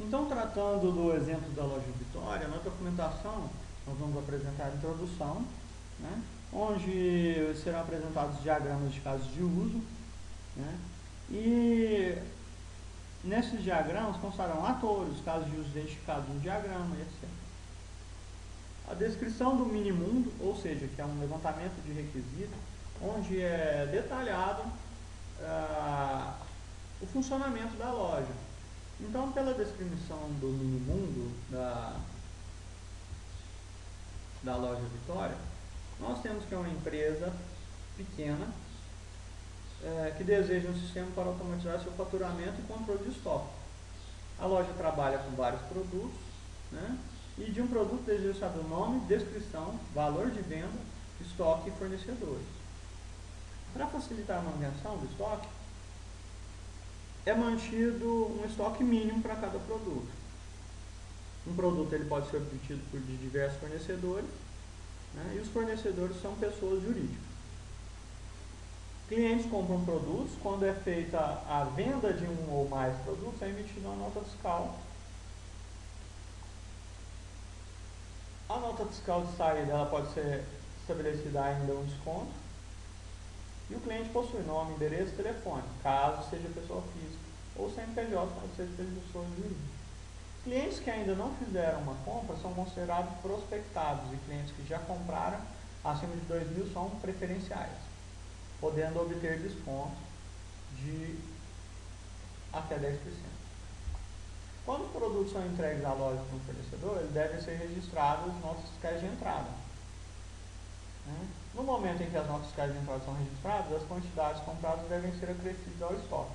Então, tratando do exemplo da loja Vitória, na documentação nós vamos apresentar a introdução, né, onde serão apresentados diagramas de casos de uso, né, e nesses diagramas constarão atores, casos de uso identificados no diagrama, etc. A descrição do mini-mundo, ou seja, que é um levantamento de requisitos, onde é detalhado o funcionamento da loja. Então, pela descrição do mini-mundo da loja Vitória, nós temos que é uma empresa pequena que deseja um sistema para automatizar seu faturamento e controle de estoque. A loja trabalha com vários produtos, né? E de um produto deseja saber o nome, descrição, valor de venda, estoque e fornecedores. Para facilitar a manutenção do estoque, é mantido um estoque mínimo para cada produto. Um produto ele pode ser obtido por diversos fornecedores, né, e os fornecedores são pessoas jurídicas. Clientes compram produtos, quando é feita a venda de um ou mais produtos, é emitida uma nota fiscal. A nota fiscal de saída ela pode ser estabelecida ainda um desconto. E o cliente possui nome, endereço e telefone, caso seja pessoa física, ou CNPJ, caso seja pessoa jurídica. Clientes que ainda não fizeram uma compra são considerados prospectados e clientes que já compraram acima de 2.000 são preferenciais, podendo obter desconto de até 10%. Quando os produtos são entregues à loja para um fornecedor, eles devem ser registrados nas notas fiscais de entrada. No momento em que as notas fiscais de entrada são registradas, as quantidades compradas devem ser acrescidas ao estoque.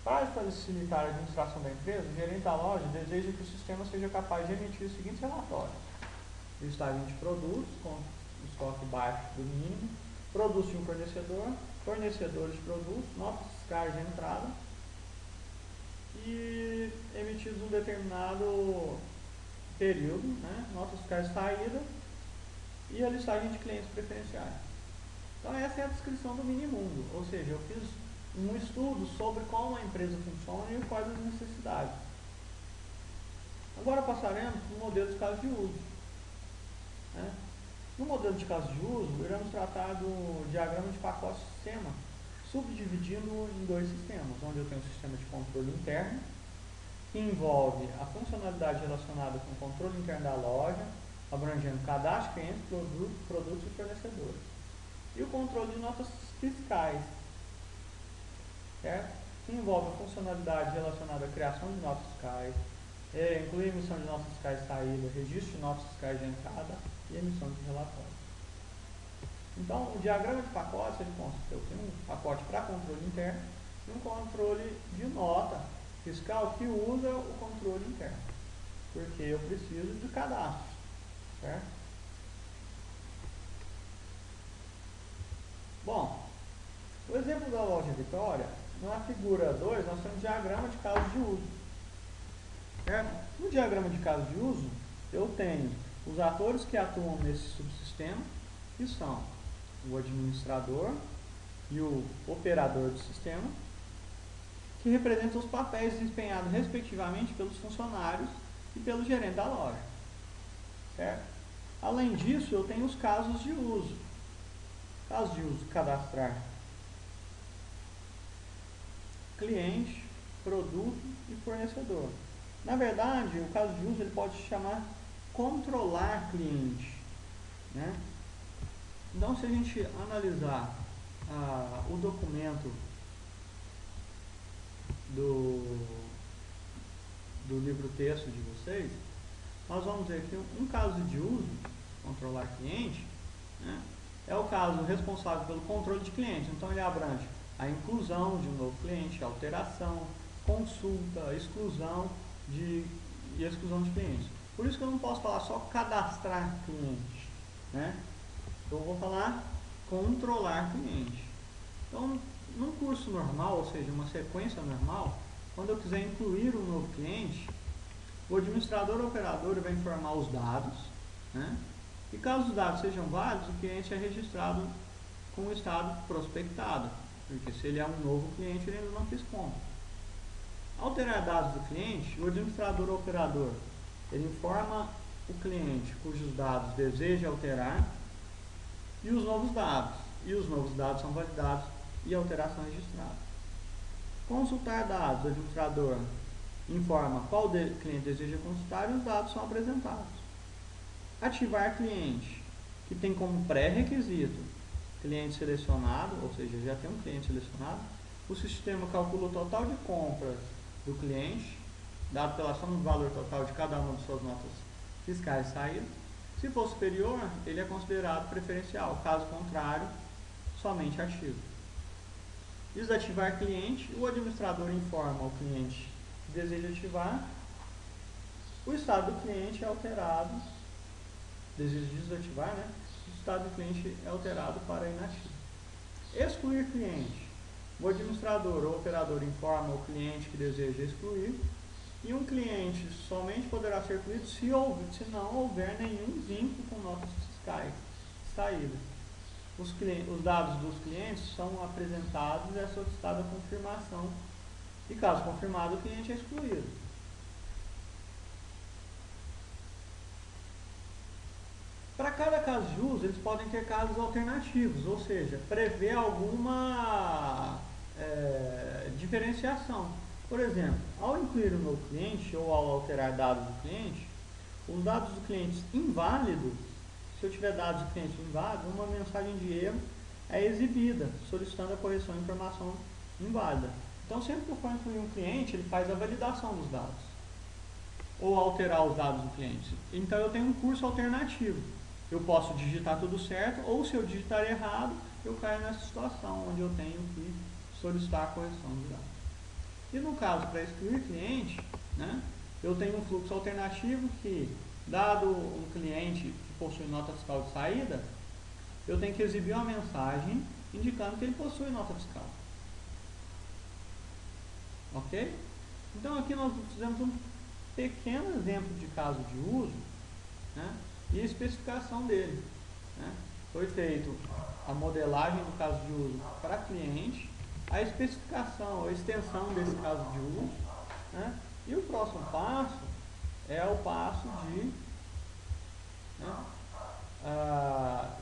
Para facilitar a administração da empresa, o gerente da loja deseja que o sistema seja capaz de emitir os seguintes relatórios: listagem de produtos com estoque baixo do mínimo, produtos de um fornecedor, fornecedores de produtos, notas fiscais de entrada e emitidos um determinado período, né, notas fiscais de saída e a listagem de clientes preferenciais. Então essa é a descrição do mini-mundo, ou seja, eu fiz um estudo sobre como a empresa funciona e quais as necessidades. Agora passaremos para o modelo de caso de uso. No modelo de caso de uso, iremos tratar do diagrama de pacote sistema, subdividindo em dois sistemas, onde eu tenho um sistema de controle interno, que envolve a funcionalidade relacionada com o controle interno da loja, abrangendo cadastro, clientes, produtos e fornecedores. E o controle de notas fiscais, certo? Que envolve a funcionalidade relacionada à criação de notas fiscais, inclui emissão de notas fiscais de saída, registro de notas fiscais de entrada e emissão de relatórios. Então, o diagrama de pacotes, ele consta, eu tenho um pacote para controle interno e um controle de nota fiscal que usa o controle interno, porque eu preciso de cadastro, certo? Bom, o exemplo da loja Vitória, na figura 2, nós temos um diagrama de caso de uso. Certo? No diagrama de caso de uso, eu tenho os atores que atuam nesse subsistema, que são o administrador e o operador do sistema, que representam os papéis desempenhados respectivamente pelos funcionários e pelo gerente da loja. Certo? Além disso, eu tenho os casos de uso. Casos de uso: cadastrar cliente, produto e fornecedor. Na verdade, o caso de uso ele pode se chamar controlar cliente, né? Então, se a gente analisar o documento do livro texto de vocês, nós vamos ver que um caso de uso, controlar cliente, né, é o caso responsável pelo controle de cliente. Então ele abrange a inclusão de um novo cliente, alteração, consulta, exclusão e exclusão de clientes. Por isso que eu não posso falar só cadastrar cliente, né? Eu vou falar controlar cliente. Então, num curso normal, ou seja, uma sequência normal, quando eu quiser incluir um novo cliente, o administrador ou operador vai informar os dados, né? E caso os dados sejam válidos, o cliente é registrado com o estado prospectado, porque se ele é um novo cliente, ele ainda não fez compra. Alterar dados do cliente, o administrador ou operador, ele informa o cliente cujos dados deseja alterar e os novos dados. E os novos dados são validados e a alteração registrada. Consultar dados, o administrador informa qual cliente deseja consultar e os dados são apresentados. Ativar cliente, que tem como pré-requisito cliente selecionado, ou seja, já tem um cliente selecionado, o sistema calcula o total de compras do cliente, dado pela soma do valor total de cada uma de suas notas fiscais e saídas. Se for superior, ele é considerado preferencial, caso contrário, somente ativo. Desativar cliente, o administrador informa ao cliente que deseja ativar, o estado do cliente é alterado, deseja desativar, né? O estado do cliente é alterado para inativo. Excluir cliente, o administrador ou operador informa o cliente que deseja excluir, e um cliente somente poderá ser excluído se não houver nenhum vínculo com notas fiscais saídas. Os dados dos clientes são apresentados e é solicitada a confirmação, e caso confirmado, o cliente é excluído. Para cada caso de uso, eles podem ter casos alternativos, ou seja, prever alguma diferenciação. Por exemplo, ao incluir um novo cliente ou ao alterar dados do cliente, os dados do cliente inválidos, se eu tiver dados do cliente inválidos, uma mensagem de erro é exibida, solicitando a correção de informação inválida. Então, sempre que eu for incluir um cliente, ele faz a validação dos dados, ou alterar os dados do cliente. Então, eu tenho um curso alternativo. Eu posso digitar tudo certo, ou se eu digitar errado, eu caio nessa situação, onde eu tenho que solicitar a correção dos dados. E no caso, para excluir cliente, né, eu tenho um fluxo alternativo que, dado um cliente que possui nota fiscal de saída, eu tenho que exibir uma mensagem indicando que ele possui nota fiscal. Ok? Então aqui nós fizemos um pequeno exemplo de caso de uso, né, e a especificação dele. Né? Foi feito a modelagem do caso de uso para cliente, a especificação, a extensão desse caso de uso, né? E o próximo passo é o passo de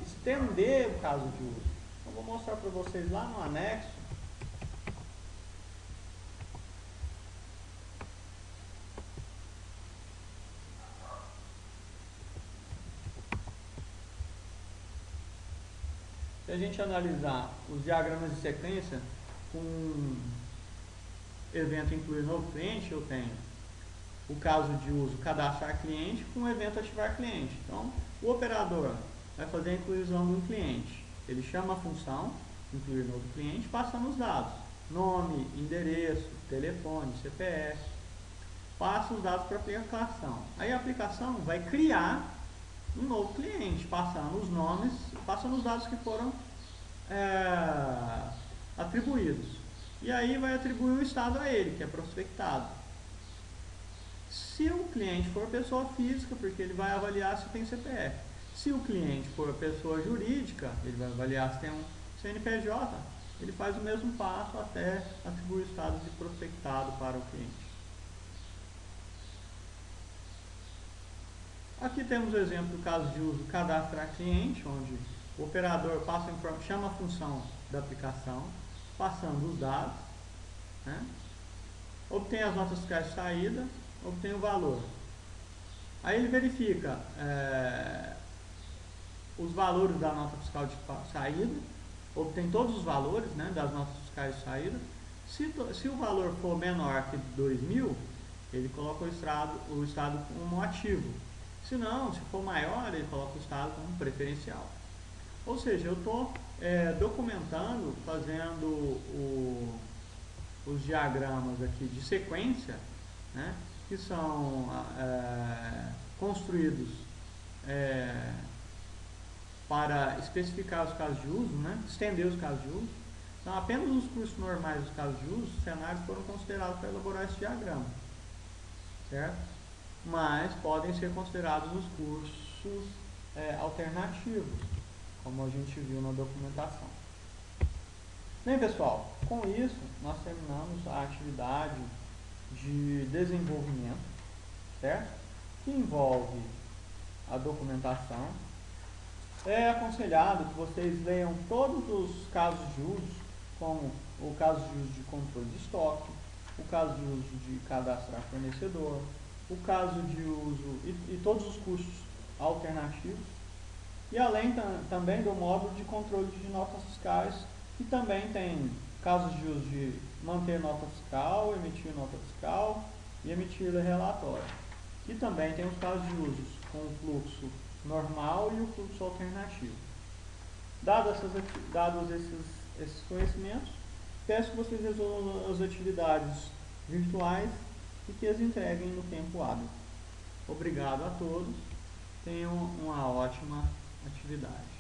estender o caso de uso. Então, vou mostrar para vocês lá no anexo. Se a gente analisar os diagramas de sequência, com evento incluir novo cliente, eu tenho o caso de uso cadastrar cliente com o evento ativar cliente. Então, o operador vai fazer a inclusão de um cliente. Ele chama a função incluir novo cliente, passando os dados, nome, endereço, telefone, CPF, passa os dados para a aplicação. Aí a aplicação vai criar um novo cliente, passando os nomes, passando os dados que foram atribuídos. E aí vai atribuir um estado a ele, que é prospectado. Se o cliente for pessoa física, porque ele vai avaliar se tem CPF. Se o cliente for pessoa jurídica, ele vai avaliar se tem um CNPJ. Ele faz o mesmo passo até atribuir o estado de prospectado para o cliente. Aqui temos o exemplo do caso de uso cadastrar cliente, onde o operador chama a função da aplicação, passando os dados, né? Obtém as notas fiscais de saída, obtém o valor. Aí ele verifica os valores da nota fiscal de saída, obtém todos os valores, né, das notas fiscais de saída. Se o valor for menor que 2.000, ele coloca o estado como ativo. Se não, se for maior, ele coloca o estado como preferencial. Ou seja, eu estou documentando, fazendo os diagramas aqui de sequência, né, que são construídos para especificar os casos de uso, né, estender os casos de uso. Então, apenas os cursos normais dos casos de uso, os cenários foram considerados para elaborar esse diagrama, certo? Mas podem ser considerados os cursos alternativos, como a gente viu na documentação. Bem, pessoal, com isso nós terminamos a atividade de desenvolvimento, certo? Que envolve a documentação. É aconselhado que vocês leiam todos os casos de uso, como o caso de uso de controle de estoque, o caso de uso de cadastrar fornecedor, o caso de uso e todos os custos alternativos, e além também do módulo de controle de notas fiscais, que também tem casos de uso de manter nota fiscal, emitir nota fiscal e emitir relatório. E também tem os casos de usos com o fluxo normal e o fluxo alternativo. Dados esses conhecimentos, peço que vocês resolvam as atividades virtuais e que as entreguem no tempo hábil. Obrigado a todos, tenham uma ótima atividade.